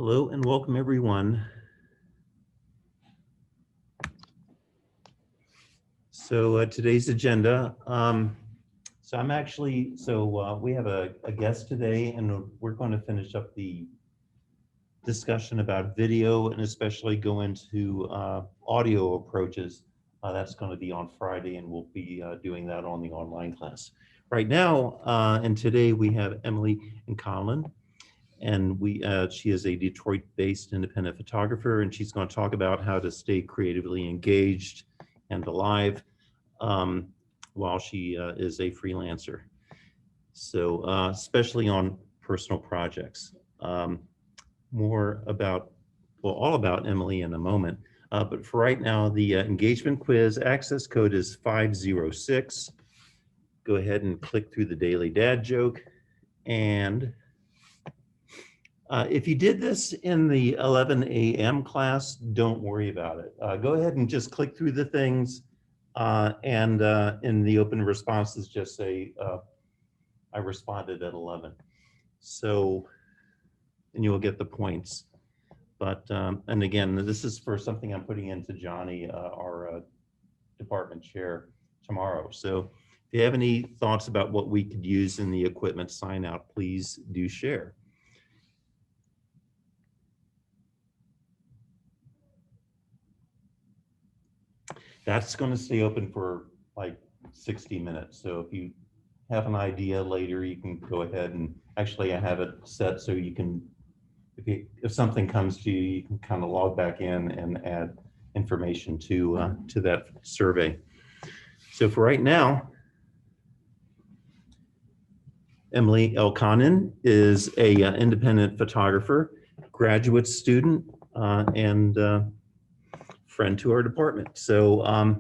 Hello and welcome everyone. So today's agenda. We have a guest today, and we're going to finish up the discussion about video and especially go into audio approaches. That's going to be on Friday, and we'll be doing that on the online class. Right now, and today we have Emily and Colin. And she is a Detroit-based independent photographer, and she's going to talk about how to stay creatively engaged and alive while she is a freelancer. So especially on personal projects. More about, well, all about Emily in a moment. But for right now, the engagement quiz access code is 506. Go ahead and click through the daily dad joke. And if you did this in the 11 a.m. class, don't worry about it. Go ahead and just click through the things and in the open responses, just say, I responded at 11. So, and you'll get the points. But, and again, this is for something I'm putting into Johnny, our department chair, tomorrow. So if you have any thoughts about what we could use in the equipment sign out, please do share. That's going to stay open for like 60 minutes. So if you have an idea later, you can go ahead and actually I have it set so you can, if something comes to you, you can kind of log back in and add information to that survey. So for right now, Emily ELCONIN is a independent photographer, graduate student, and friend to our department. So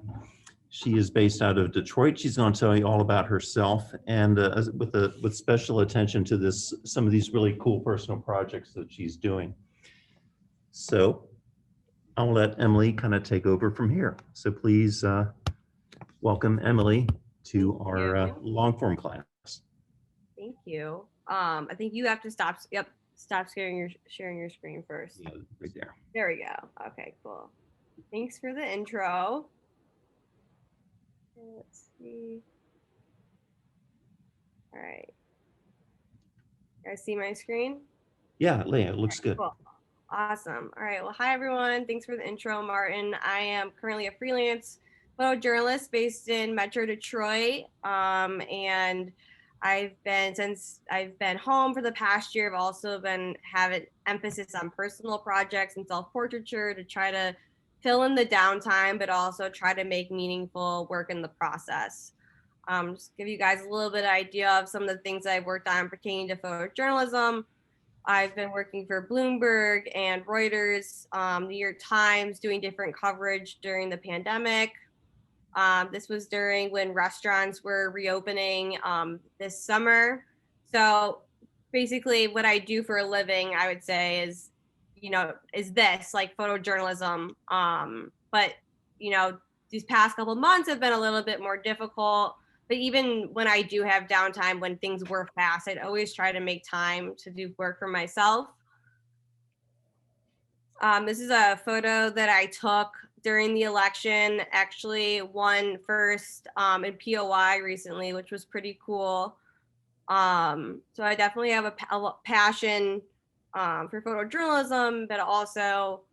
she is based out of Detroit. She's going to tell you all about herself, and with special attention to some of these really cool personal projects that she's doing. So I'll let Emily kind of take over from here. So please welcome Emily to our long form class. Thank you. I think you have to stop. Yep, stop sharing your screen first. Yeah, right there. There we go. Okay, cool. Thanks for the intro. Let's see. All right. You guys see my screen? Yeah, Leah, it looks good. Cool. Awesome. All right. Well, hi, everyone. Thanks for the intro, Martin. I am currently a freelance photojournalist based in Metro Detroit. And since I've been home for the past year, I've also been having emphasis on personal projects and self-portraiture to try to fill in the downtime, but also try to make meaningful work in the process. Just give you guys a little bit of idea of some of the things I've worked on pertaining to photojournalism. I've been working for Bloomberg and Reuters, the New York Times, doing different coverage during the pandemic. This was during when restaurants were reopening this summer. So basically what I do for a living, I would say is this, like photojournalism. But, these past couple months have been a little bit more difficult. But even when I do have downtime, when things were fast, I'd always try to make time to do work for myself. This is a photo that I took during the election, actually won first in POI recently, which was pretty cool. So I definitely have a passion for photojournalism, but also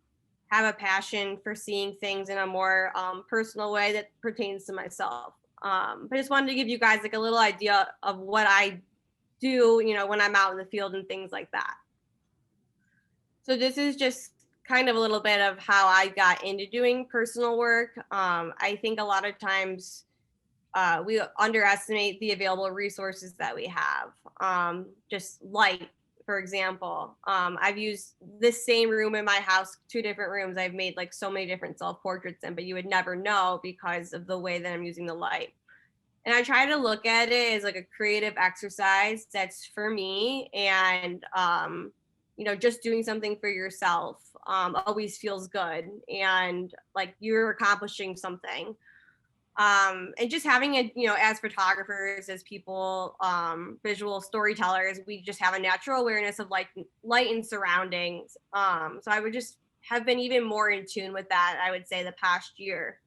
have a passion for seeing things in a more personal way that pertains to myself. But I just wanted to give you guys like a little idea of what I do, when I'm out in the field and things like that. So this is just kind of a little bit of how I got into doing personal work. I think a lot of times we underestimate the available resources that we have. Just light, for example. I've used this same room in my house, 2 different rooms. I've made like so many different self-portraits in, but you would never know because of the way that I'm using the light. And I try to look at it as like a creative exercise that's for me. And, just doing something for yourself always feels good. And like you're accomplishing something. And just having it, you know, as photographers, as people, visual storytellers, we just have a natural awareness of like light and surroundings. So I would just have been even more in tune with that, I would say, the past year.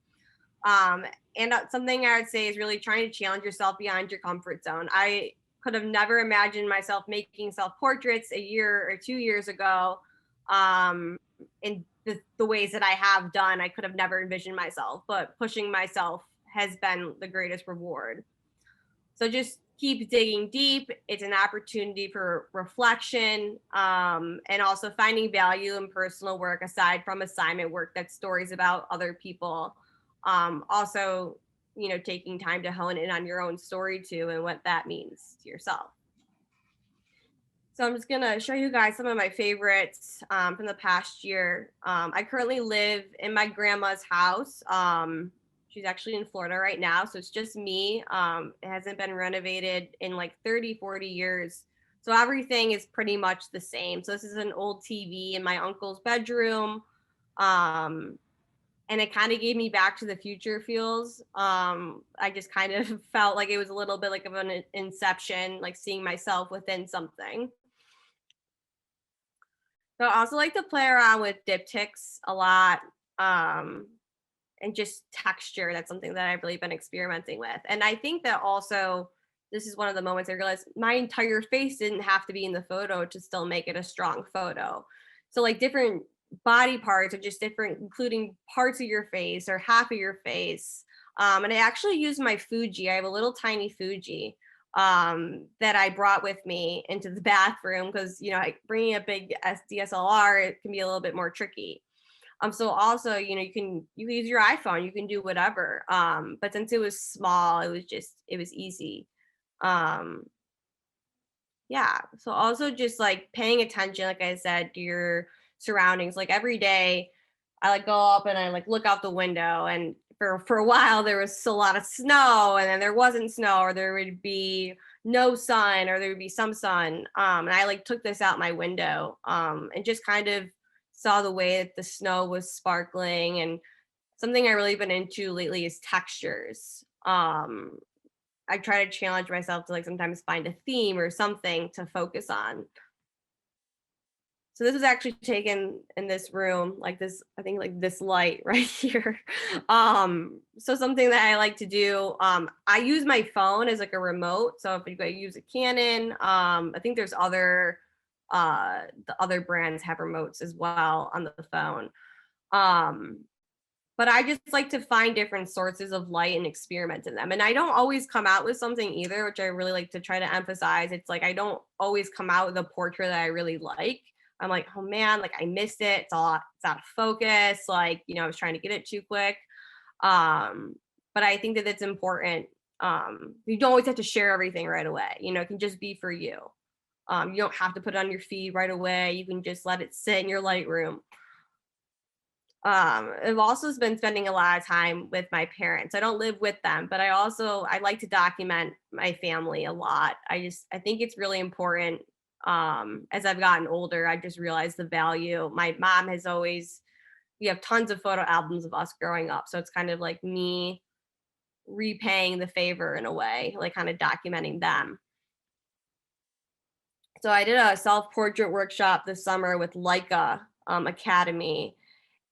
And something I would say is really trying to challenge yourself beyond your comfort zone. I could have never imagined myself making self portraits a year or 2 years ago. In the ways that I have done, I could have never envisioned myself, but pushing myself has been the greatest reward. So just keep digging deep. It's an opportunity for reflection, and also finding value in personal work aside from assignment work that's stories about other people. Also, you know, taking time to hone in on your own story too and what that means to yourself. So I'm just gonna show you guys some of my favorites from the past year. I currently live in my grandma's house. She's actually in Florida right now, so it's just me. It hasn't been renovated in like 30, 40 years. So everything is pretty much the same. So this is an old TV in my uncle's bedroom. Um, and it kind of gave me Back to the Future feels. I just kind of felt like it was a little bit like of an inception, like seeing myself within something. So I also like to play around with diptychs a lot, and just texture. That's something that I've really been experimenting with. And I think that also this is one of the moments I realized my entire face didn't have to be in the photo to still make it a strong photo. So like different body parts are just different, including parts of your face or half of your face. And I actually use my Fuji. I have a little tiny Fuji that I brought with me into the bathroom because, you know, like bringing a big DSLR, it can be a little bit more tricky. So also, you know, you can use your iPhone, you can do whatever. But since it was small, it was easy. Um, yeah. So also just like paying attention, like I said, to your surroundings. Like every day, I like go up and I like look out the window, and for a while there was a lot of snow, and then there wasn't snow, or there would be no sun, or there would be some sun. And I like took this out my window, and just kind of saw the way that the snow was sparkling. And something I really been into lately is textures. I try to challenge myself to like sometimes find a theme or something to focus on. So this was actually taken in this room, like this, I think like this light right here. So something that I like to do, I use my phone as like a remote. So if you use a Canon, I think there's the other brands have remotes as well on the phone. But I just like to find different sources of light and experiment in them. And I don't always come out with something either, which I really like to try to emphasize. It's like I don't always come out with a portrait that I really like. I'm like, oh man, like I missed it. It's out of focus. Like, you know, I was trying to get it too quick. But I think that it's important. You don't always have to share everything right away. You know, it can just be for you. You don't have to put it on your feed right away. You can just let it sit in your Lightroom. I've also been spending a lot of time with my parents. I don't live with them, but I like to document my family a lot. I think it's really important. As I've gotten older, I just realized the value. My mom has always, we have tons of photo albums of us growing up. So it's kind of like me repaying the favor in a way, like kind of documenting them. So I did a self-portrait workshop this summer with Leica Academy.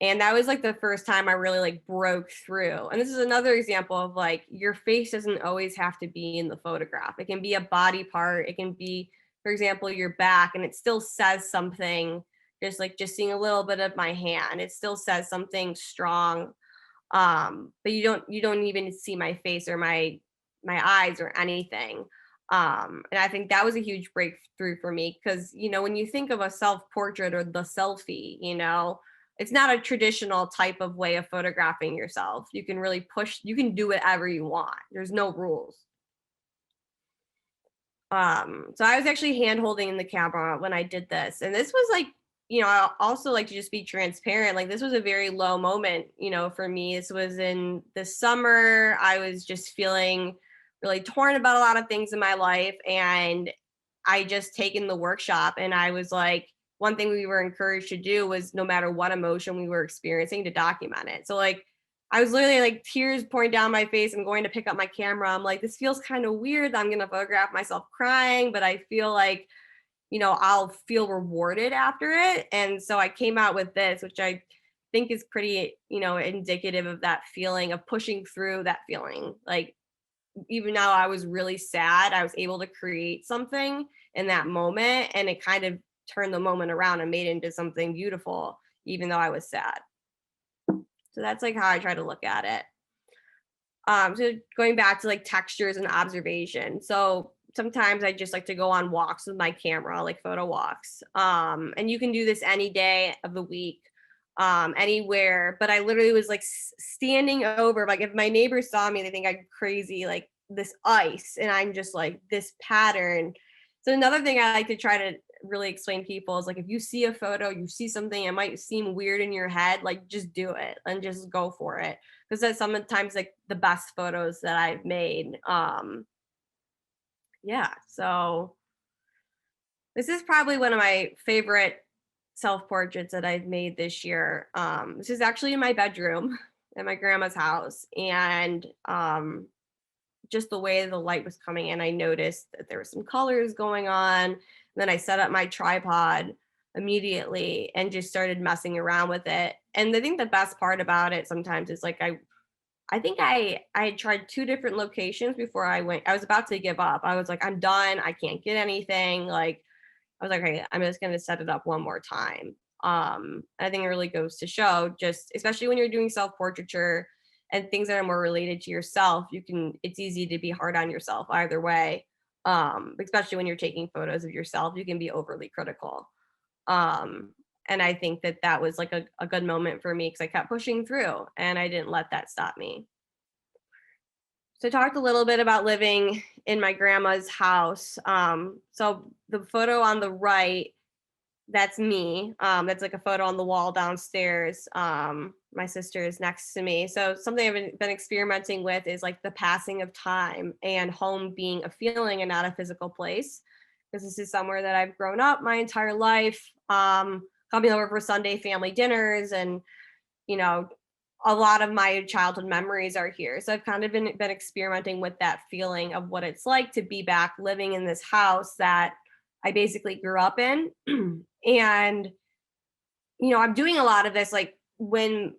And that was like the first time I really like broke through. And this is another example of like your face doesn't always have to be in the photograph. It can be a body part. It can be, for example, your back, and it still says something. Just seeing a little bit of my hand, it still says something strong. But you don't even see my face or my eyes or anything. And I think that was a huge breakthrough for me because, you know, when you think of a self portrait or the selfie, you know, it's not a traditional type of way of photographing yourself. You can really you can do whatever you want. There's no rules. So I was actually hand holding the camera when I did this. And this was like, you know, I also like to just be transparent. Like this was a very low moment, you know, for me. This was in the summer. I was just feeling really torn about a lot of things in my life. And I just taken the workshop, and I was like, one thing we were encouraged to do was no matter what emotion we were experiencing, to document it. So like I was literally like tears pouring down my face and going to pick up my camera. I'm like, this feels kind of weird that I'm going to photograph myself crying, but I feel like, I'll feel rewarded after it. And so I came out with this, which I think is pretty, indicative of that feeling of pushing through that feeling. Like, even though I was really sad, I was able to create something in that moment, and it kind of turned the moment around and made it into something beautiful, even though I was sad. So that's like how I try to look at it. So going back to like textures and observation. So sometimes I just like to go on walks with my camera, like photo walks. And you can do this any day of the week, anywhere. But I literally was like standing over, like if my neighbors saw me, they think I'm crazy, like this ice, and I'm just like this pattern. So another thing I like to try to really explain to people is like if you see a photo, you see something, it might seem weird in your head, like just do it and just go for it, because that's sometimes like the best photos that I've made. Yeah, so this is probably one of my favorite self-portraits that I've made this year. This is actually in my bedroom at my grandma's house, and just the way the light was coming in, I noticed that there were some colors going on. And then I set up my tripod immediately and just started messing around with it. And I think the best part about it sometimes is like I think I had tried two different locations before I went. I was about to give up. I was like, I'm done. I can't get anything. Like I was like, hey, I'm just gonna set it up one more time. I think it really goes to show, just especially when you're doing self-portraiture and things that are more related to yourself, it's easy to be hard on yourself either way. Especially when you're taking photos of yourself, you can be overly critical. Um, and I think that that was like a good moment for me because I kept pushing through and I didn't let that stop me. So I talked a little bit about living in my grandma's house. So the photo on the right, that's me. That's like a photo on the wall downstairs. My sister is next to me. So something I've been experimenting with is like the passing of time and home being a feeling and not a physical place. Because this is somewhere that I've grown up my entire life. Coming over for Sunday family dinners, and you know, a lot of my childhood memories are here. So I've kind of been experimenting with that feeling of what it's like to be back living in this house that I basically grew up in. And I'm doing a lot of this like when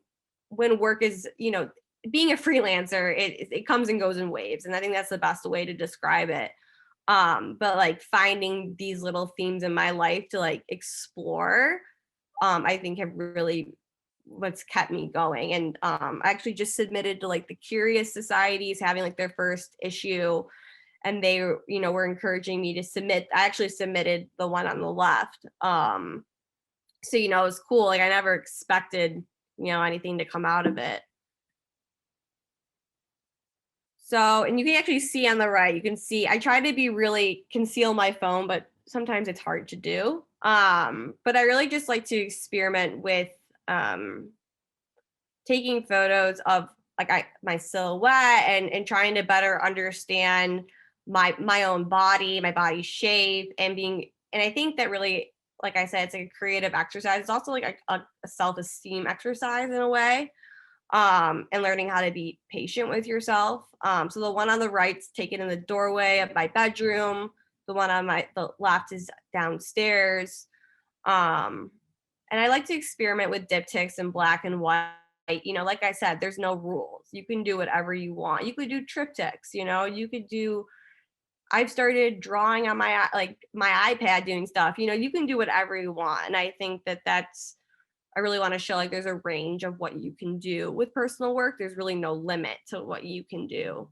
work is, being a freelancer, it comes and goes in waves, and I think that's the best way to describe it. But like finding these little themes in my life to like explore, I think have really what's kept me going. And I actually just submitted to like the Curious Societies having like their first issue, and they were encouraging me to submit. I actually submitted the one on the left. So it was cool. Like I never expected anything to come out of it. So, and you can actually see on the right, you can see I try to be really conceal my phone, but sometimes it's hard to do. But I really just like to experiment with um taking photos of like my silhouette, and trying to better understand my own body, my body shape, and I think that really, like I said, it's like a creative exercise. It's also like a self-esteem exercise in a way. And learning how to be patient with yourself. So the one on the right's taken in the doorway of my bedroom. The one on the left is downstairs. And I like to experiment with diptychs and black and white. Like I said, there's no rules. You can do whatever you want. You could do triptychs. You could do. I've started drawing on my iPad, doing stuff. You can do whatever you want, and I think that that's. I really want to show like there's a range of what you can do with personal work. There's really no limit to what you can do.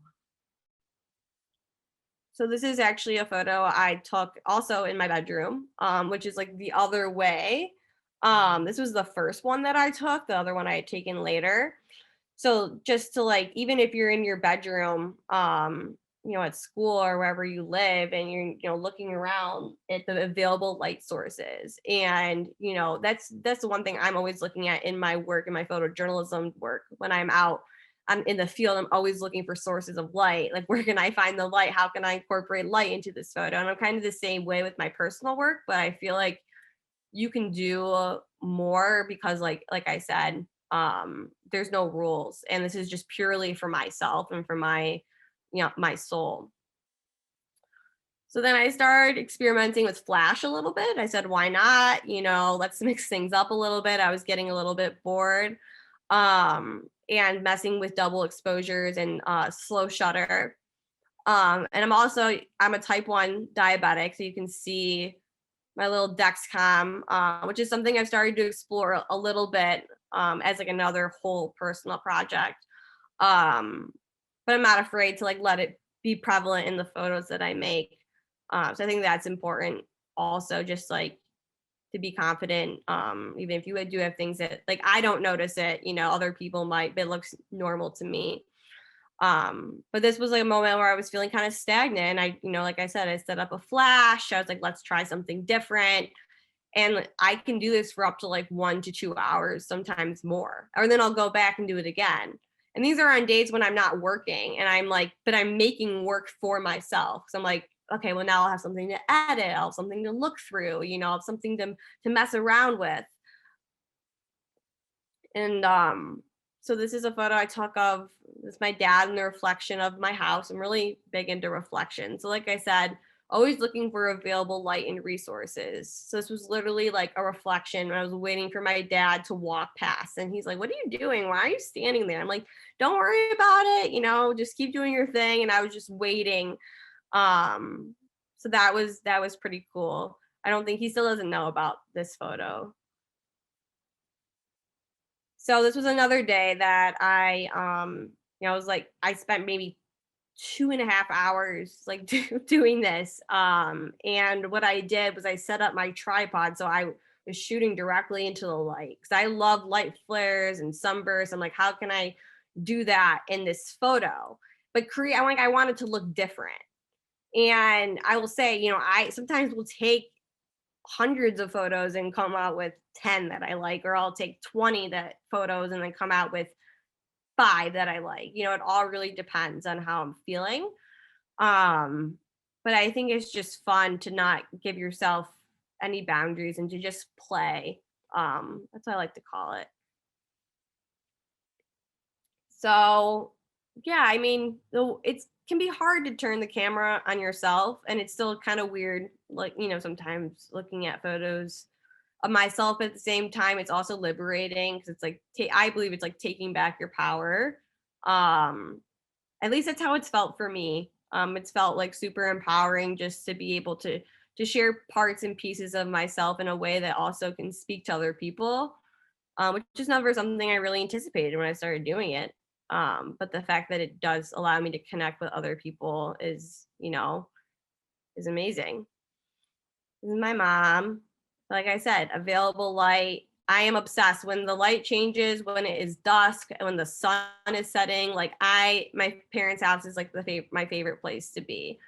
So this is actually a photo I took also in my bedroom, which is like the other way. This was the first one that I took. The other one I had taken later. So just to like, even if you're in your bedroom, at school or wherever you live, and you're, looking around at the available light sources. And, that's the one thing I'm always looking at in my work, in my photojournalism work. When I'm in the field, I'm always looking for sources of light. Like, where can I find the light? How can I incorporate light into this photo? And I'm kind of the same way with my personal work, but I feel like you can do more because like I said, There's no rules, and this is just purely for myself and for my, my soul. So then I started experimenting with flash a little bit. I said, why not? Let's mix things up a little bit. I was getting a little bit bored. And messing with double exposures and slow shutter. And I'm a type 1 diabetic, so you can see my little Dexcom, which is something I've started to explore a little bit as like another whole personal project. But I'm not afraid to like let it be prevalent in the photos that I make. So I think that's important also, just like to be confident, even if you do have things that like I don't notice it, other people might, but it looks normal to me. But this was like a moment where I was feeling kind of stagnant. And like I said, I set up a flash. I was like, let's try something different. And I can do this for up to like 1 to 2 hours, sometimes more. Or then I'll go back and do it again. And these are on days when I'm not working and I'm like, but I'm making work for myself. So I'm like, okay, well now I'll have something to edit, I'll have something to look through, I'll have something to mess around with. And so this is a photo I took of this my dad in the reflection of my house. I'm really big into reflection. So like I said, always looking for available light and resources. So this was literally like a reflection when I was waiting for my dad to walk past. And he's like, what are you doing? Why are you standing there? I'm like, don't worry about it, just keep doing your thing. And I was just waiting. So that was pretty cool. I don't think he still doesn't know about this photo. So this was another day that I was like, I spent maybe 2.5 hours like doing this. And what I did was I set up my tripod so I was shooting directly into the light because I love light flares and sunbursts. I'm like, how can I do that in this photo? But I wanted to look different. And I will say, I sometimes will take hundreds of photos and come out with 10 that I like, or I'll take 20 photos and then come out with 5 that I like. It all really depends on how I'm feeling. But I think it's just fun to not give yourself any boundaries and to just play. That's what I like to call it. So yeah, I mean, it can be hard to turn the camera on yourself, and it's still kind of weird, like, sometimes looking at photos of myself. At the same time, it's also liberating because it's like, I believe it's like taking back your power. At least that's how it's felt for me. It's felt like super empowering just to be able to share parts and pieces of myself in a way that also can speak to other people, which is never something I really anticipated when I started doing it. But the fact that it does allow me to connect with other people is amazing. This is my mom. Like I said, available light. I am obsessed when the light changes, when it is dusk, when the sun is setting. Like my parents' house is like my favorite place to be.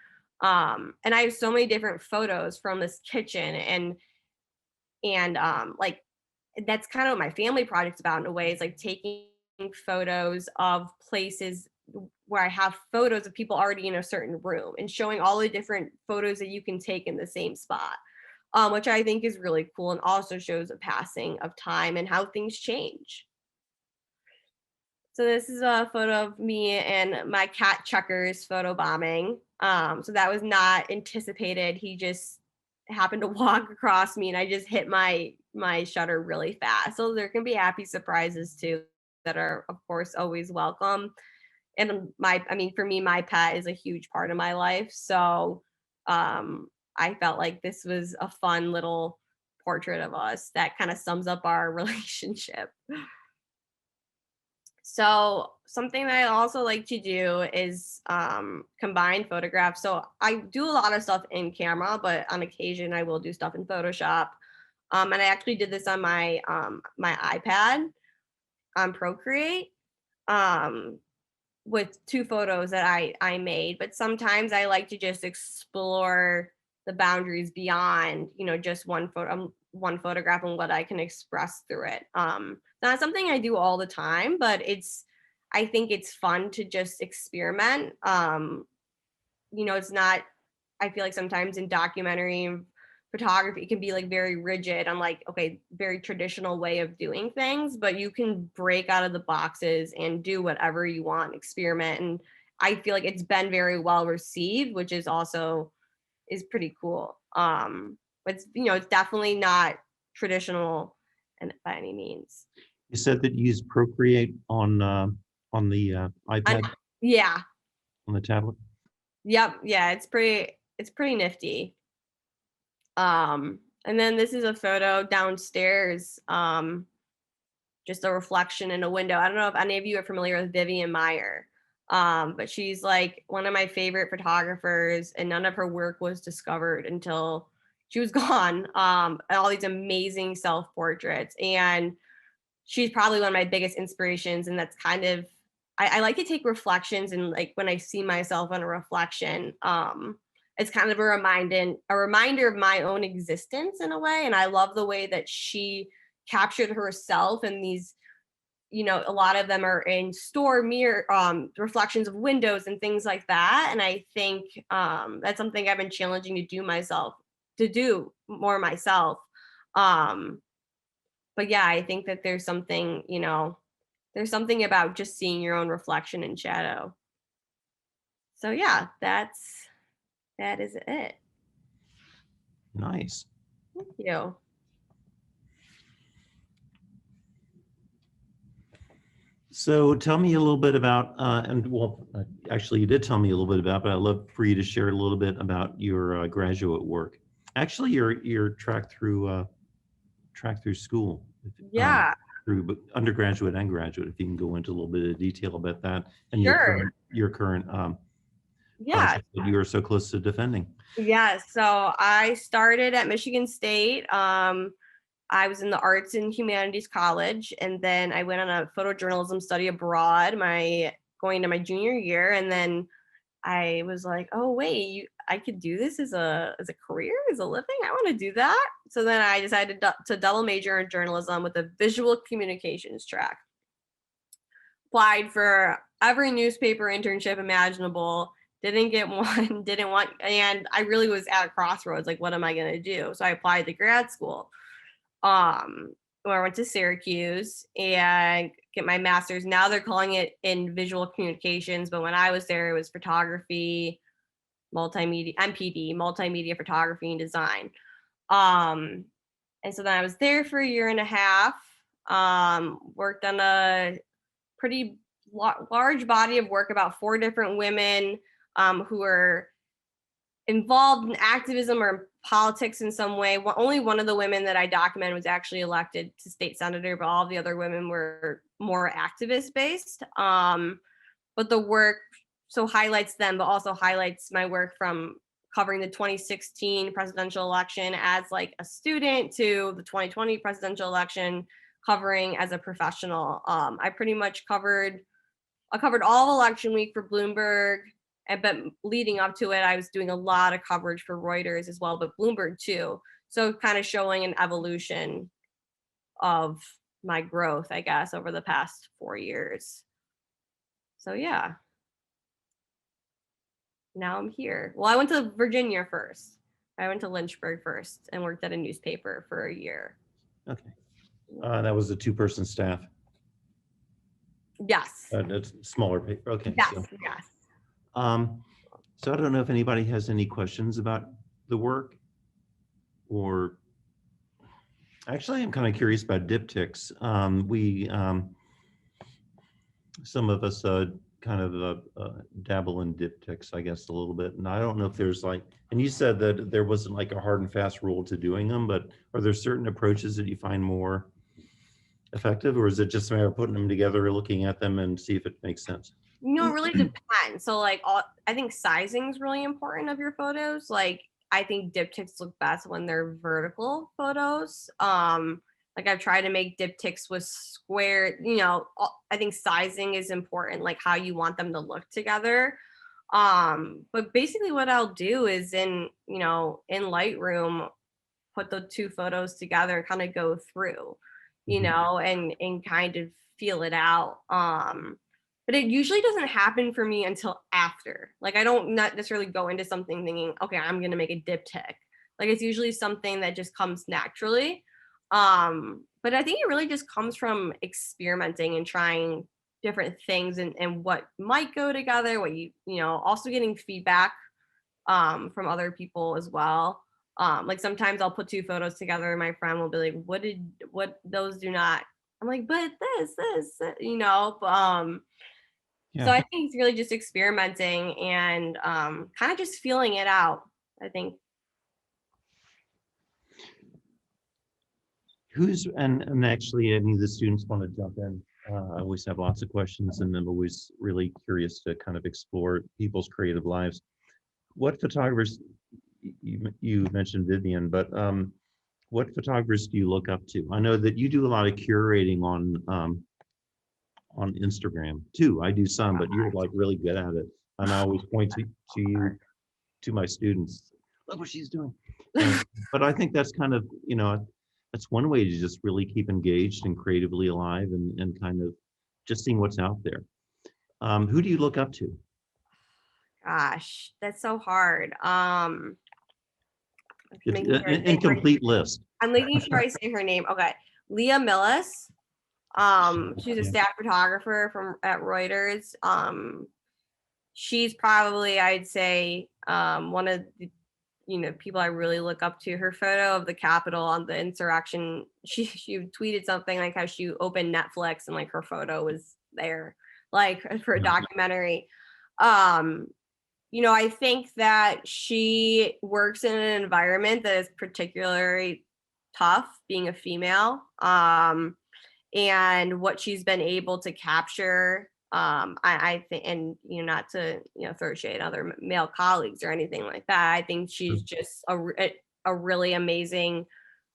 And I have so many different photos from this kitchen, and like that's kind of what my family project's about in a way. Is like taking photos of places where I have photos of people already in a certain room and showing all the different photos that you can take in the same spot, which I think is really cool and also shows a passing of time and how things change. So this is a photo of me and my cat Checkers photo bombing. So that was not anticipated. He just happened to walk across me and I just hit my shutter really fast. So there can be happy surprises too that are of course always welcome. And for me, my pet is a huge part of my life. So I felt like this was a fun little portrait of us that kind of sums up our relationship. So something that I also like to do is combine photographs. So I do a lot of stuff in camera, but on occasion I will do stuff in Photoshop. And I actually did this on my my iPad on Procreate with 2 photos that I made. But sometimes I like to just explore the boundaries beyond, just one photograph and what I can express through it. Not something I do all the time, but I think it's fun to just experiment. It's not, I feel like sometimes in documentary photography can be like very rigid on like, okay, very traditional way of doing things, but you can break out of the boxes and do whatever you want, experiment. And I feel like it's been very well received, which is also is pretty cool. It's, you know, it's definitely not traditional and by any means. You said that you use Procreate on the iPad, Yeah. on the tablet? Yep. Yeah. It's pretty nifty. And then this is a photo downstairs. Just a reflection in a window. I don't know if any of you are familiar with Vivian Meyer. But she's like one of my favorite photographers, and none of her work was discovered until she was gone. And all these amazing self-portraits. And she's probably one of my biggest inspirations. And that's kind of I like to take reflections, and like when I see myself in a reflection, it's kind of a reminder of my own existence in a way. And I love the way that she captured herself in these, you know, a lot of them are in store mirror reflections of windows and things like that. And I think that's something I've been challenging to do more myself. um but yeah, I think that there's something, you know, there's something about just seeing your own reflection in shadow. So yeah, that is it. Nice. Thank you. So tell me a little bit about, actually you did tell me a little bit about, but I'd love for you to share a little bit about your graduate work. Actually, your track through school, Yeah, through undergraduate and graduate, if you can go into a little bit of detail about that and sure. your current Yeah. project that you are so close to defending. Yeah. So I started at Michigan State. I was in the Arts and Humanities College, and then I went on a photojournalism study abroad going to my junior year, and then I was like, oh wait, I could do this as a career, as a living. I want to do that. So then I decided to double major in journalism with a visual communications track. Applied for every newspaper internship imaginable, didn't get one, didn't want, and I really was at a crossroads, like what am I going to do? So I applied to grad school. Where I went to Syracuse and get my master's. Now they're calling it in visual communications, but when I was there, it was photography, multimedia, MPD, multimedia photography and design. And so then I was there for a year and a half. Worked on a pretty large body of work about 4 different women who were involved in activism or politics in some way. Only one of the women that I documented was actually elected to state senator, but all of the other women were more activist based. But the work so highlights them, but also highlights my work from covering the 2016 presidential election as like a student to the 2020 presidential election, covering as a professional. I pretty much covered all of election week for Bloomberg. But leading up to it, I was doing a lot of coverage for Reuters as well, but Bloomberg too. So kind of showing an evolution of my growth, I guess, over the past 4 years. So yeah, now I'm here. Well, I went to Virginia first. I went to Lynchburg first and worked at a newspaper for a year. Okay. That was a 2-person staff. Yes. That's smaller paper. Okay. Yes. So. Yes. So I don't know if anybody has any questions about the work, or actually I'm kind of curious about diptychs. Some of us kind of dabble in diptychs, I guess, a little bit. And I don't know if there's like, and you said that there wasn't like a hard and fast rule to doing them, but are there certain approaches that you find more effective, or is it just a matter of putting them together, looking at them and see if it makes sense? You know, it really depends. So like I think sizing is really important of your photos. Like I think diptychs look best when they're vertical photos. Like I've tried to make diptychs with square, you know, I think sizing is important, like how you want them to look together. But basically what I'll do is in Lightroom, put the 2 photos together and kind of go through, you know, and kind of feel it out. But it usually doesn't happen for me until after. Like I don't not necessarily go into something thinking, okay, I'm gonna make a diptych. Like it's usually something that just comes naturally. But I think it really just comes from experimenting and trying different things and what might go together, what also getting feedback from other people as well. Like sometimes I'll put two photos together and my friend will be like, what those do not. I'm like, but so Yeah. I think it's really just experimenting and kind of just feeling it out, I think. And actually any of the students want to jump in. I always have lots of questions and I'm always really curious to kind of explore people's creative lives. What photographers, you mentioned Vivian, but what photographers do you look up to? I know that you do a lot of curating on Instagram too. I do some, but you're like really good at it. And I always point to you, to my students. Look what she's doing. But I think that's kind of, that's one way to just really keep engaged and creatively alive and kind of just seeing what's out there. Who do you look up to? Gosh, that's so hard. It's Making sure I an say her, incomplete list. I'm making sure I say her name. Okay. Leah Millis. She's a Yeah. staff photographer at Reuters. She's probably, I'd say, one of the people I really look up to. Her photo of the Capitol on the insurrection, she tweeted something like how she opened Netflix and like her photo was there, like for a Yeah. documentary. I think that she works in an environment that is particularly tough, being a female. And what she's been able to capture, I think, and not to throw shade at other male colleagues or anything like that. I think she's just a really amazing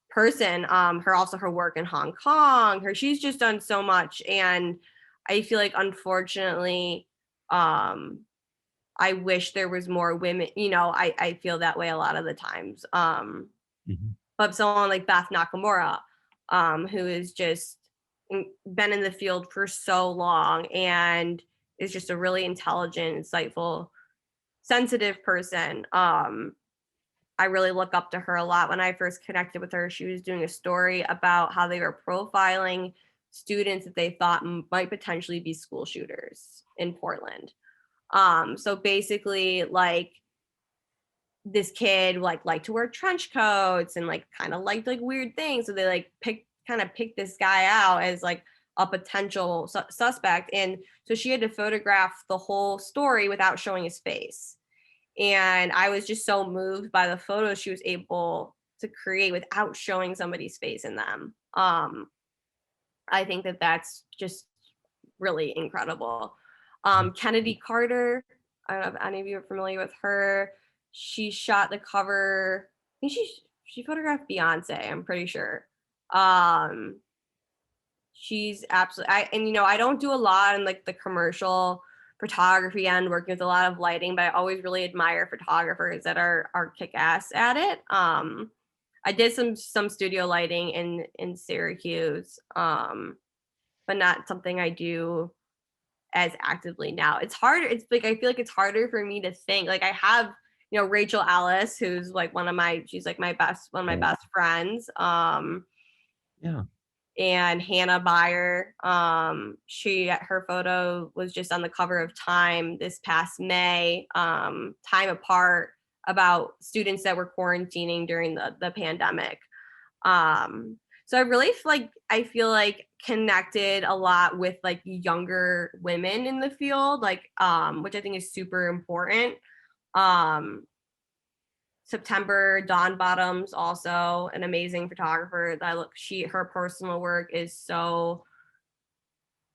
person. Her work in Hong Kong, she's just done so much, and I feel like unfortunately, I wish there was more women. I feel that way a lot of the times. Mhm. But someone like Beth Nakamura, who is just been in the field for so long and is just a really intelligent, insightful, sensitive person. I really look up to her a lot. When I first connected with her, she was doing a story about how they were profiling students that they thought might potentially be school shooters in Portland. So basically, like this kid liked to wear trench coats and kind of liked weird things, so they picked this guy out as like a potential suspect, and so she had to photograph the whole story without showing his face. And I was just so moved by the photos she was able to create without showing somebody's face in them. I think that that's just really incredible. Kennedy Carter, I don't know if any of you are familiar with her. She shot the cover. I think she photographed Beyonce, I'm pretty sure. She's absolutely, I don't do a lot in like the commercial photography end, working with a lot of lighting, but I always really admire photographers that are kick-ass at it. I did some studio lighting in Syracuse, but not something I do as actively now. It's harder. It's like I feel like it's harder for me to think. Like I have, Rachel Ellis, who's like she's like one of my best friends. Yeah. And Hannah Beyer, her photo was just on the cover of Time this past May, Time Apart, about students that were quarantining during the pandemic. So I feel like connected a lot with like younger women in the field, like which I think is super important. September Dawn Bottoms, also an amazing photographer. Her personal work is so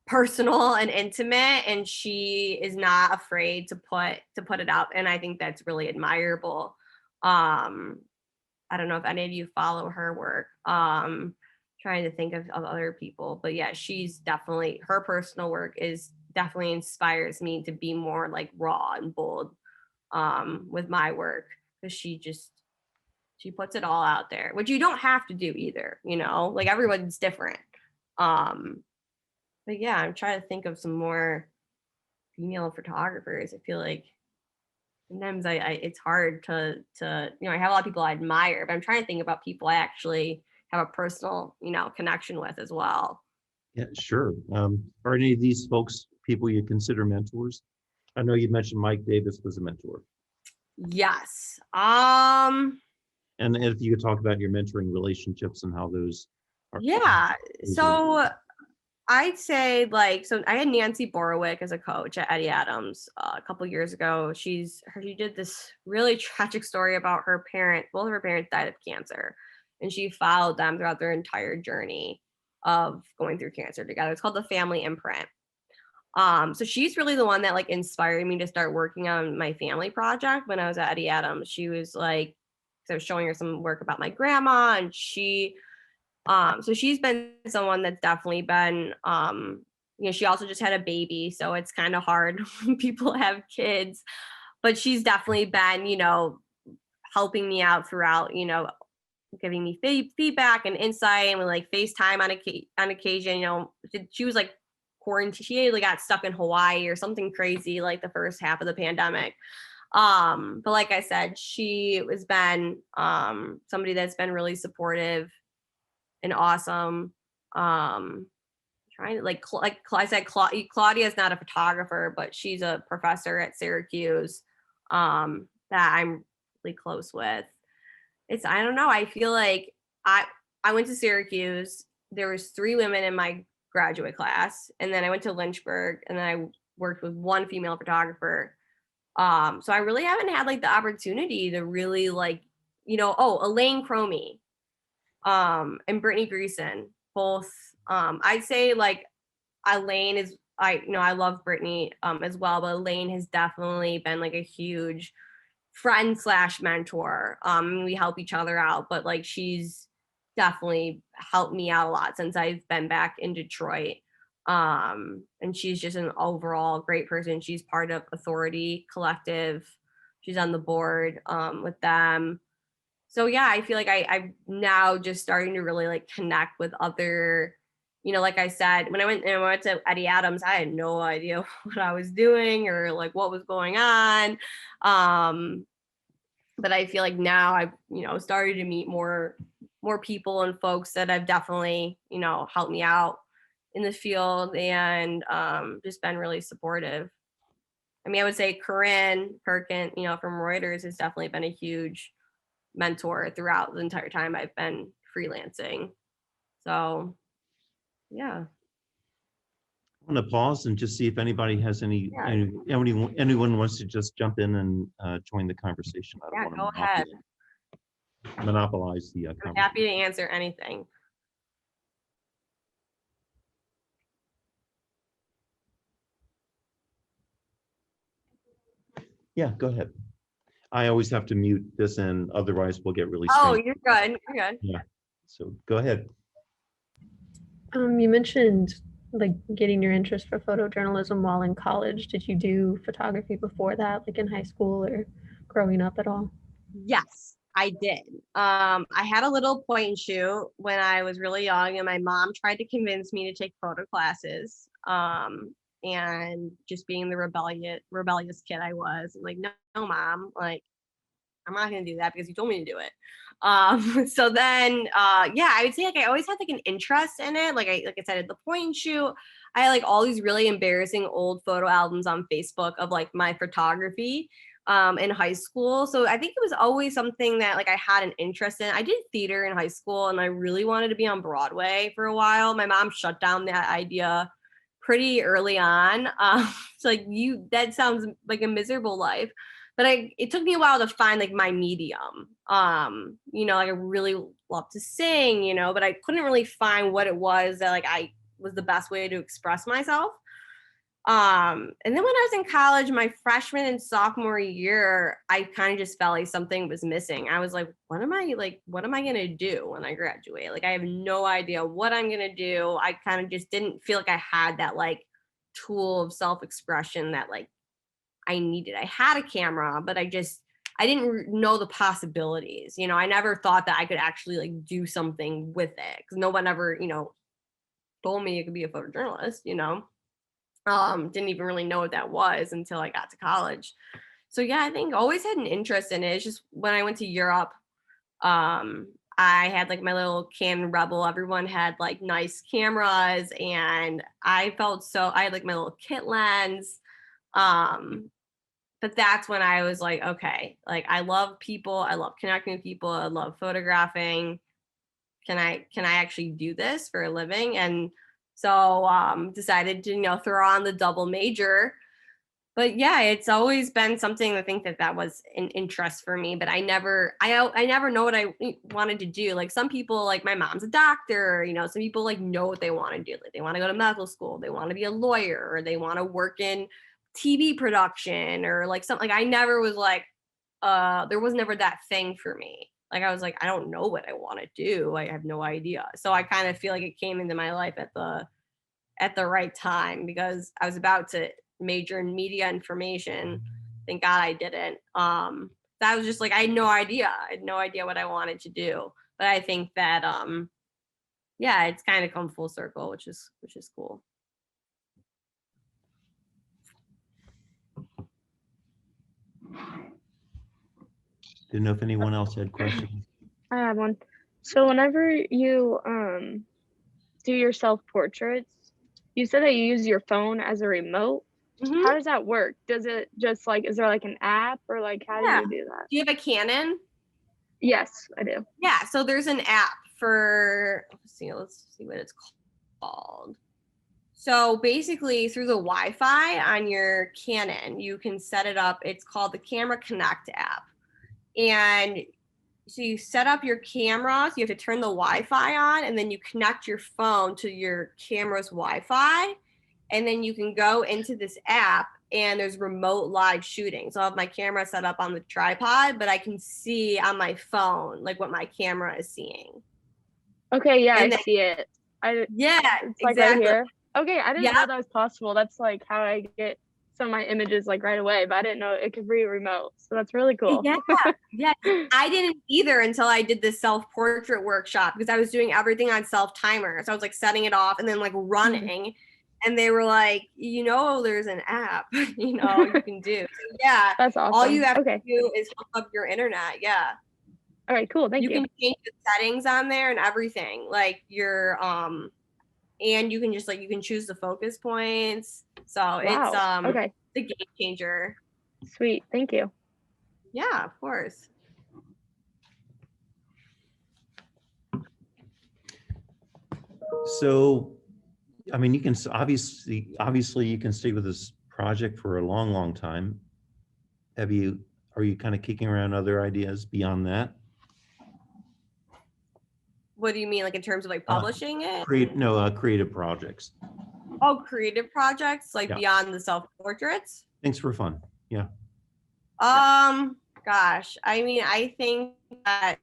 personal and intimate, and she is not afraid to put it out, and I think that's really admirable. I don't know if any of you follow her work. Trying to think of other people, but yeah, her personal work is definitely inspires me to be more like raw and bold with my work, because she puts it all out there, which you don't have to do either, like everyone's different. But yeah, I'm trying to think of some more female photographers. I feel like sometimes I it's hard to, I have a lot of people I admire, but I'm trying to think about people I actually have a personal, connection with as well. Yeah, sure. Are any of these folks people you consider mentors? I know you mentioned Mike Davis was a mentor. Yes. And if you could talk about your mentoring relationships and how those are. Yeah. Those are- So I'd say like, so I had Nancy Borowick as a coach at Eddie Adams a couple years ago. She did this really tragic story about her parent. Both of her parents died of cancer, and she followed them throughout their entire journey of going through cancer together. It's called The Family Imprint. So she's really the one that like inspired me to start working on my family project when I was at Eddie Adams. She was like, so I was showing her some work about my grandma, and so she's been someone that's definitely been, she also just had a baby, so it's kind of hard when people have kids, but she's definitely been, helping me out throughout, giving me feedback and insight, and we like FaceTime on occasion. She was like quarantined. She like got stuck in Hawaii or something crazy like the first half of the pandemic. But like I said, she has been somebody that's been really supportive and awesome. Trying to like I said, Claudia is not a photographer, but she's a professor at Syracuse that I'm really close with. I don't know. I feel like I went to Syracuse. There was 3 women in my graduate class, and then I went to Lynchburg, and then I worked with 1 female photographer. So I really haven't had like the opportunity to really like, Elaine Cromie, and Brittany Greason, both. I'd say like Elaine is I love Brittany as well, but Elaine has definitely been like a huge friend slash mentor. We help each other out, but like she's definitely helped me out a lot since I've been back in Detroit. And she's just an overall great person. She's part of Authority Collective. She's on the board with them. So yeah, I feel like I'm now just starting to really like connect with other, like I said, when I went to Eddie Adams, I had no idea what I was doing or like what was going on. But I feel like now I've, started to meet more people and folks that have definitely, helped me out in the field and just been really supportive. I mean, I would say Corinne Perkin, from Reuters has definitely been a huge mentor throughout the entire time I've been freelancing. So, yeah. I'm going to pause and just see if anybody has Yeah. anyone wants to just jump in and join the conversation. I Yeah, don't go want ahead. to monopolize the I'm conversation. happy to answer anything. Yeah, go ahead. I always have to mute this and otherwise we'll get really Oh, strange. you're good. You're good. Yeah. So go ahead. You mentioned like getting your interest for photojournalism while in college. Did you do photography before that, like in high school or growing up at all? Yes, I did. I had a little point and shoot when I was really young, and my mom tried to convince me to take photo classes. And just being the rebellious kid I was, like, no, mom, like, I'm not gonna do that because you told me to do it. So then, yeah, I would say like I always had like an interest in it. Like I said, at the point and shoot, I had like all these really embarrassing old photo albums on Facebook of like my photography in high school. So I think it was always something that like I had an interest in. I did theater in high school, and I really wanted to be on Broadway for a while. My mom shut down that idea pretty early on. So like that sounds like a miserable life, but it took me a while to find like my medium. Like I really love to sing, but I couldn't really find what it was that like I was the best way to express myself. And then when I was in college, my freshman and sophomore year, I kind of just felt like something was missing. I was like, what am I gonna do when I graduate? Like I have no idea what I'm gonna do. I kind of just didn't feel like I had that like tool of self-expression that like I needed. I had a camera, but I didn't know the possibilities. I never thought that I could actually like do something with it because no one ever, told me you could be a photojournalist, didn't even really know what that was until I got to college. So yeah, I think always had an interest in it. It's just when I went to Europe, I had like my little Canon Rebel. Everyone had like nice cameras, and I had like my little kit lens. But that's when I was like, okay, like I love people, I love connecting with people, I love photographing. Can I actually do this for a living? And so decided to throw on the double major. But yeah, it's always been something. I think that was an interest for me, but I never know what I wanted to do. Like some people, like my mom's a doctor, some people like know what they want to do. Like they want to go to medical school, they want to be a lawyer, or they want to work in TV production, or like something. Like I never was like, there was never that thing for me. Like I was like, I don't know what I want to do. I have no idea. So I kind of feel like it came into my life at the right time, because I was about to major in media information. Thank God I didn't. That was just like, I had no idea. I had no idea what I wanted to do. But I think that yeah, it's kind of come full circle, which is cool. Didn't know if anyone else had questions. I have one. So whenever you do your self-portraits, you said that you use your phone as a remote. Mhm. How does that work? Does it just like, is there like an app, or like how Yeah. do you do that? Do you have a Canon? Yes, I do. Yeah, so there's an app for, let's see what it's called. So basically through the Wi-Fi on your Canon, you can set it up. It's called the Camera Connect app. And so you set up your camera, so you have to turn the Wi-Fi on, and then you connect your phone to your camera's Wi-Fi. And then you can go into this app, and there's remote live shooting. So I have my camera set up on the tripod, but I can see on my phone like what my camera is seeing. Okay, yeah, And I see it. Yeah, It's like exactly. right here. Okay, I didn't Yeah. know that was possible. That's like how I get some of my images like right away, but I didn't know it could be remote. So that's really cool. Yeah. I didn't either until I did this self-portrait workshop, because I was doing everything on self-timer. So I was like setting it off and then like running. And they were like, there's an app, you can do. So yeah, That's awesome. all you have to do is hook up your internet. Yeah. All right, cool. Thank you. You can change the settings on there and everything. Like your and you can just you can choose the focus points. So it's okay. the game changer. Sweet. Thank you. Yeah, of course. So, I mean, you can obviously you can stay with this project for a long, long time. Are you kind of kicking around other ideas beyond that? What do you mean, like in terms of like publishing it? Creative projects. Oh, creative projects, like beyond the self-portraits? Thanks for fun. Yeah. Gosh, I mean, I think that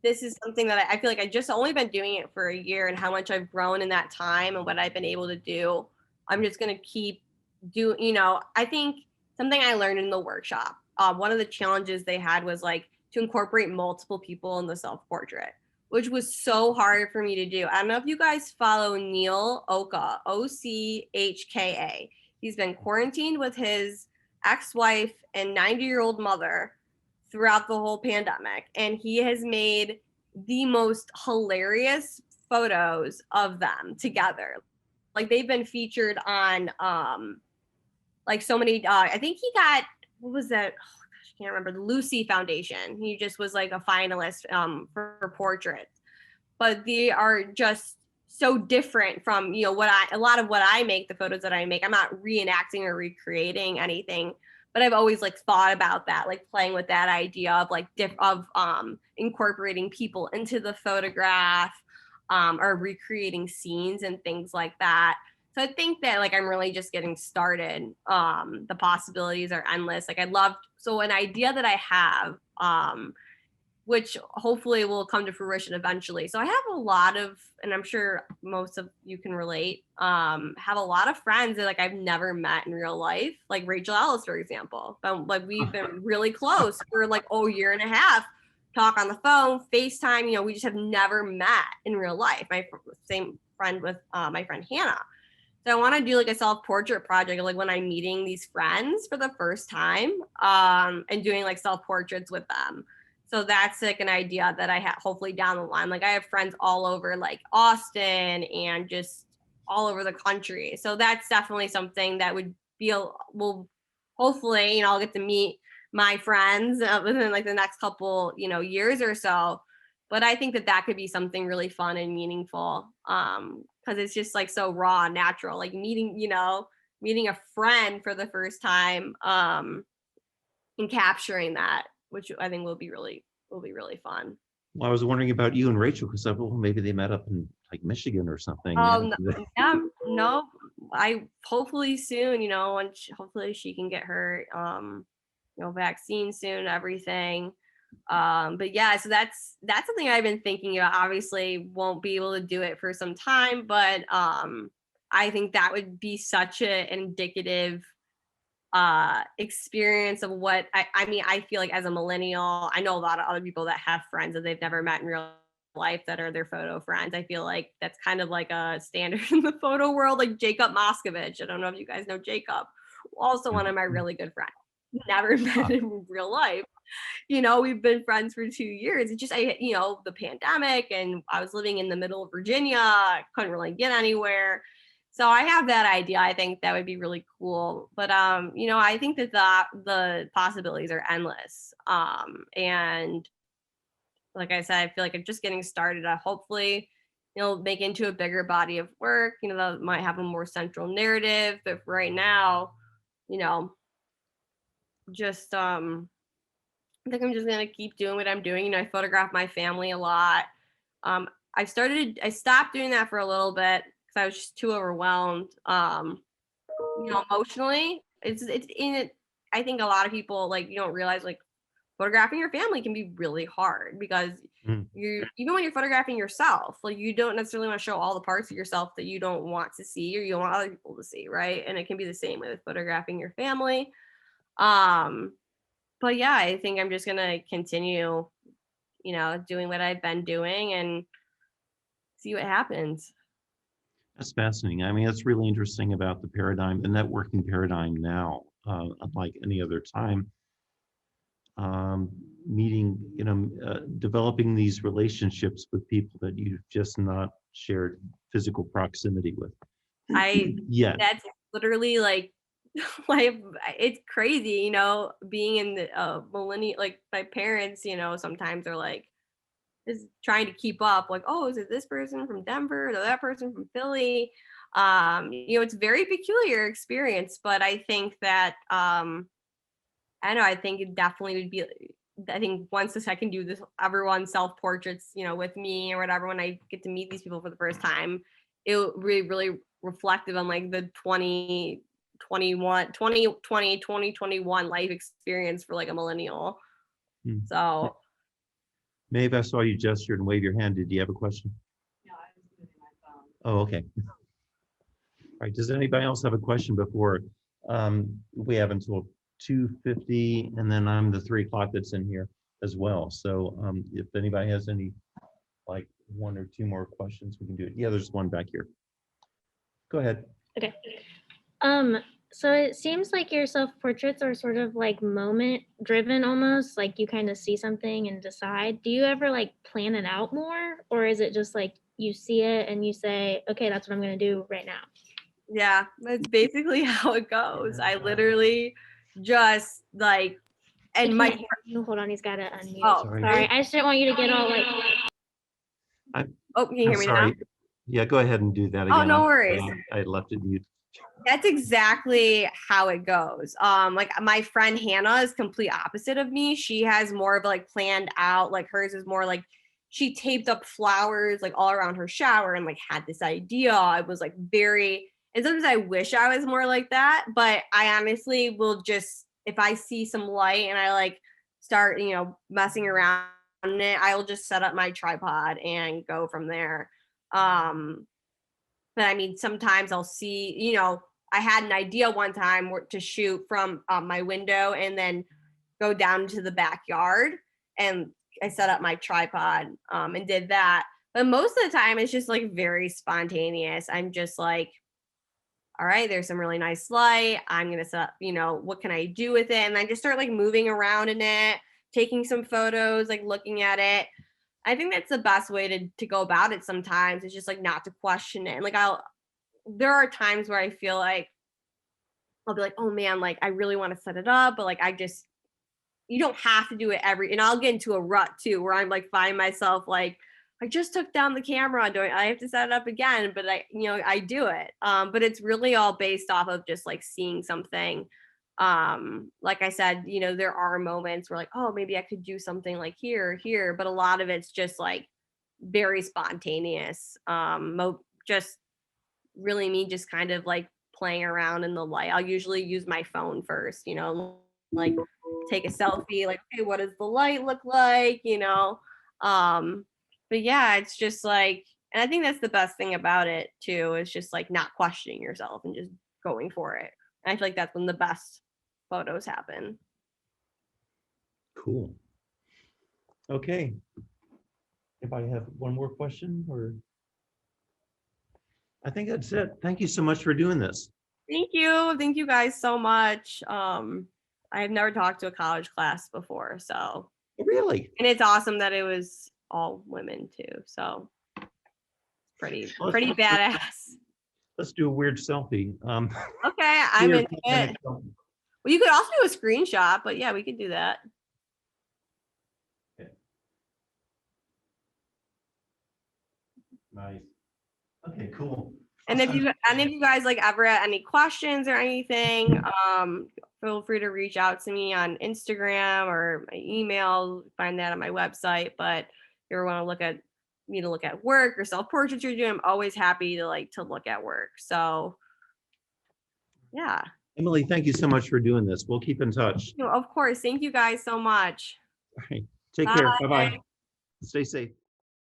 this is something that I feel like I just only been doing it for a year, and how much I've grown in that time and what I've been able to do. I'm just going to keep doing, I think something I learned in the workshop, one of the challenges they had was like to incorporate multiple people in the self-portrait, which was so hard for me to do. I don't know if you guys follow Neil Oka, Ochka. He's been quarantined with his ex-wife and 90-year-old mother throughout the whole pandemic. And he has made the most hilarious photos of them together. Like they've been featured on like so many, I think he got, what was that? Oh, gosh, I can't remember, the Lucy Foundation. He just was like a finalist for portraits. But they are just so different from, a lot of what I make, the photos that I make. I'm not reenacting or recreating anything, but I've always like thought about that, like playing with that idea of like incorporating people into the photograph, or recreating scenes and things like that. So I think that like I'm really just getting started. The possibilities are endless. Like so an idea that I have, which hopefully will come to fruition eventually. So I have a lot of, and I'm sure most of you can relate, have a lot of friends that like I've never met in real life, like Rachel Ellis, for example. But like we've been really close for like a year and a half, talk on the phone, FaceTime, we just have never met in real life. My same friend with my friend Hannah. So I want to do like a self-portrait project, like when I'm meeting these friends for the first time, and doing like self-portraits with them. So that's like an idea that I have hopefully down the line. Like I have friends all over like Austin and just all over the country. So that's definitely something that would will hopefully, I'll get to meet my friends within like the next couple, years or so. But I think that that could be something really fun and meaningful. Because it's just like so raw and natural, like meeting a friend for the first time, and capturing that, which I think will be really fun. Well, I was wondering about you and Rachel because maybe they met up in like Michigan or something. Yeah, no, I hopefully soon, hopefully she can get her, vaccine soon, everything. But yeah, so that's something I've been thinking about. Obviously won't be able to do it for some time, but I think that would be such an indicative experience of what I mean. I feel like as a millennial, I know a lot of other people that have friends that they've never met in real life that are their photo friends. I feel like that's kind of like a standard in the photo world, like Jacob Moskovich. I don't know if you guys know Jacob, also one of my really good friends. Never met him in real life. We've been friends for 2 years. It's just, the pandemic, and I was living in the middle of Virginia. I couldn't really get anywhere. So I have that idea. I think that would be really cool. But, I think that the possibilities are endless. And like I said, I feel like I'm just getting started. I hopefully, make into a bigger body of work, that might have a more central narrative. But for right now, just, I think I'm just gonna keep doing what I'm doing. I photograph my family a lot. I stopped doing that for a little bit because I was just too overwhelmed. Emotionally, it's in it. I think a lot of people like you don't realize like photographing your family can be really hard because even when you're photographing yourself, like you don't necessarily want to show all the parts of yourself that you don't want to see or you don't want other people to see, right? And it can be the same way with photographing your family. But yeah, I think I'm just gonna continue, doing what I've been doing and see what happens. That's fascinating. I mean, that's really interesting about the networking paradigm now, unlike any other time. Meeting, developing these relationships with people that you've just not shared physical proximity with. That's literally like it's crazy, being in the millennial, like my parents, sometimes are like is trying to keep up, like, oh, is it this person from Denver or that person from Philly? It's very peculiar experience, but I think that I know, I think it definitely would be, I think once I can do this, everyone self-portraits, with me or whatever, when I get to meet these people for the first time, it will really, really reflective on like the 2021 life experience for like a millennial. So Maeve, I saw you gesture and wave your hand. Did you have a question? No, I was moving my phone. Oh, okay. All right. Does anybody else have a question before we have until 2:50, and then I'm the 3 o'clock that's in here as well. So if anybody has any like 1 or 2 more questions, we can do it. Yeah, there's one back here. Go ahead. Okay. So it seems like your self-portraits are sort of like moment driven almost, like you kind of see something and decide. Do you ever like plan it out more, or is it just like you see it and you say, okay, that's what I'm going to do right now? Yeah, that's basically how it goes. I literally just like, and He my can't hear you. Hold on, he's got to unmute. Oh, sorry. I just didn't want you to get all like. Oh, can you hear me now? Yeah, go ahead and do that again. Oh, no worries. I left it mute. That's exactly how it goes. Like my friend Hannah is complete opposite of me. She has more of like planned out, like hers is more like she taped up flowers like all around her shower and like had this idea. It was like very, and sometimes I wish I was more like that, but I honestly will just, if I see some light and I like start, messing around in it, I will just set up my tripod and go from there. But I mean, sometimes I'll see, I had an idea one time to shoot from my window and then go down to the backyard, and I set up my tripod and did that. But most of the time it's just like very spontaneous. I'm just like, all right, there's some really nice light. I'm going to set up, what can I do with it? And I just start like moving around in it, taking some photos, like looking at it. I think that's the best way to go about it sometimes. It's just like not to question it. And like there are times where I feel like I'll be like, oh man, like I really want to set it up, but like you don't have to do it and I'll get into a rut too, where I'm like find myself like, I just took down the camera, I have to set it up again, but I do it. But it's really all based off of just like seeing something. Like I said, there are moments where like, oh, maybe I could do something like here, but a lot of it's just like very spontaneous. Just really me just kind of like playing around in the light. I'll usually use my phone first, like take a selfie, like, okay, what does the light look like, but yeah, it's just like, and I think that's the best thing about it too, is just like not questioning yourself and just going for it. And I feel like that's when the best photos happen. Cool. Okay. Anybody have one more question, or? I think that's it. Thank you so much for doing this. Thank you. Thank you guys so much. I've never talked to a college class before, so. Really? And it's awesome that it was all women too, so pretty badass. Let's do a weird selfie. Okay, I'm Here, into it. Well, you could also do a screenshot, but yeah, we could do that. Okay. Nice. Okay, cool. And if you guys like ever had any questions or anything, feel free to reach out to me on Instagram or my email. Find that on my website. But if you ever want to look at work or self-portraits you're doing, I'm always happy to look at work. So yeah. Emily, thank you so much for doing this. We'll keep in touch. Of course. Thank you guys so much. All right. Take care. Bye. Bye-bye. Stay safe.